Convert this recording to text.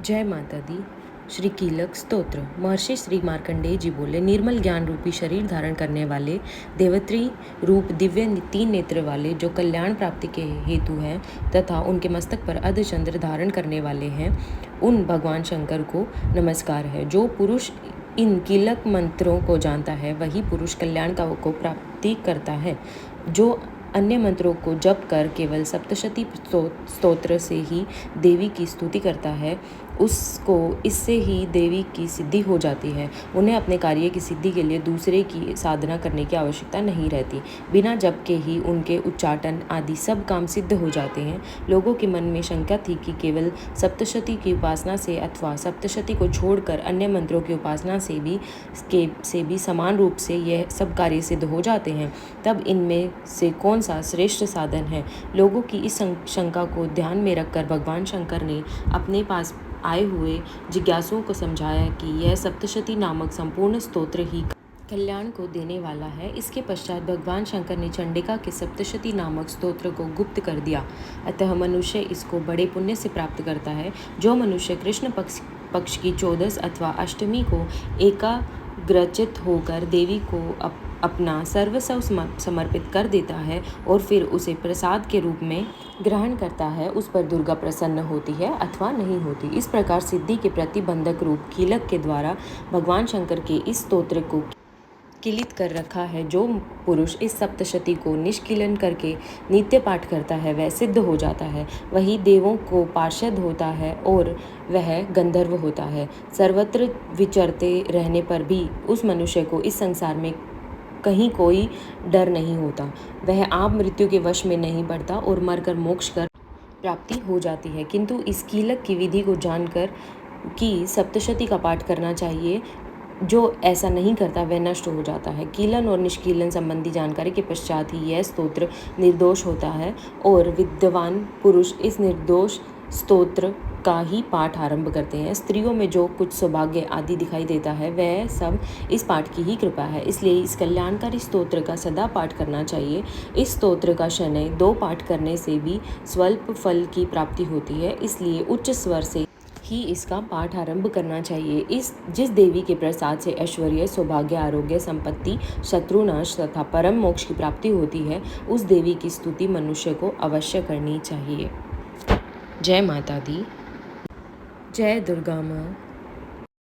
जय माता दी। श्री कीलक स्तोत्र। महर्षि श्री मार्कंडेय जी बोले, निर्मल ज्ञान रूपी शरीर धारण करने वाले, देवत्री रूप दिव्य 3 नेत्र वाले, जो कल्याण प्राप्ति के हेतु हैं तथा उनके मस्तक पर अर्धचंद्र धारण करने वाले हैं, उन भगवान शंकर को नमस्कार है। जो पुरुष इन कीलक मंत्रों को जानता है, वही पुरुष कल्याण को प्राप्ति करता है। जो अन्य मंत्रों को जप कर केवल सप्तशती स्तोत्र से ही देवी की स्तुति करता है, उसको इससे ही देवी की सिद्धि हो जाती है। उन्हें अपने कार्य की सिद्धि के लिए दूसरे की साधना करने की आवश्यकता नहीं रहती। बिना जप के ही उनके उच्चाटन आदि सब काम सिद्ध हो जाते हैं। लोगों के मन में शंका थी कि केवल सप्तशती की उपासना से अथवा सप्तशती को छोड़कर अन्य मंत्रों की उपासना से भी समान रूप से यह सब कार्य सिद्ध हो जाते हैं। तब इनमें से कौन सा श्रेष्ठ साधन है? लोगों की इस शंका को ध्यान में रखकर भगवान शंकर ने अपने पास आए हुए जिज्ञासुओं को समझाया कि यह सप्तशती नामक संपूर्ण स्तोत्र ही कल्याण को देने वाला है। इसके पश्चात भगवान शंकर ने चंडिका के सप्तशती नामक स्तोत्र को गुप्त कर दिया। अतः मनुष्य इसको बड़े पुण्य से प्राप्त करता है। जो मनुष्य कृष्ण पक्ष की 14 अथवा अष्टमी को एकाग्रचित होकर देवी को अपना सर्वस्व समर्पित कर देता है और फिर उसे प्रसाद के रूप में ग्रहण करता है, उस पर दुर्गा प्रसन्न होती है अथवा नहीं होती। इस प्रकार सिद्धि के प्रतिबंधक रूप कीलक के द्वारा भगवान शंकर के इस स्तोत्र को किलित कर रखा है। जो पुरुष इस सप्तशती को निष्किलन करके नित्य पाठ करता है, वह सिद्ध हो जाता है। वही देवों को पार्षद होता है और वह गंधर्व होता है। सर्वत्र विचरते रहने पर भी उस मनुष्य को इस संसार में कहीं कोई डर नहीं होता। वह आप मृत्यु के वश में नहीं पड़ता और मरकर मोक्ष कर प्राप्ति हो जाती है। किंतु इस कीलक की विधि को जानकर कि सप्तशती का पाठ करना चाहिए, जो ऐसा नहीं करता वह नष्ट हो जाता है। कीलन और निष्कीलन संबंधी जानकारी के पश्चात ही यह स्तोत्र निर्दोष होता है और विद्वान पुरुष इस निर्दोष स्तोत्र का ही पाठ आरंभ करते हैं। स्त्रियों में जो कुछ सौभाग्य आदि दिखाई देता है, वह सब इस पाठ की ही कृपा है। इसलिए इस कल्याणकारी स्तोत्र का सदा पाठ करना चाहिए। इस स्तोत्र का शनय 2 पाठ करने से भी स्वल्प फल की प्राप्ति होती है। इसलिए उच्च स्वर से ही इसका पाठ आरंभ करना चाहिए। जिस देवी के प्रसाद से ऐश्वर्य, सौभाग्य, आरोग्य, संपत्ति, शत्रुनाश तथा परम मोक्ष की प्राप्ति होती है, उस देवी की स्तुति मनुष्य को अवश्य करनी चाहिए। जय माता दी। जय दुर्गा माँ।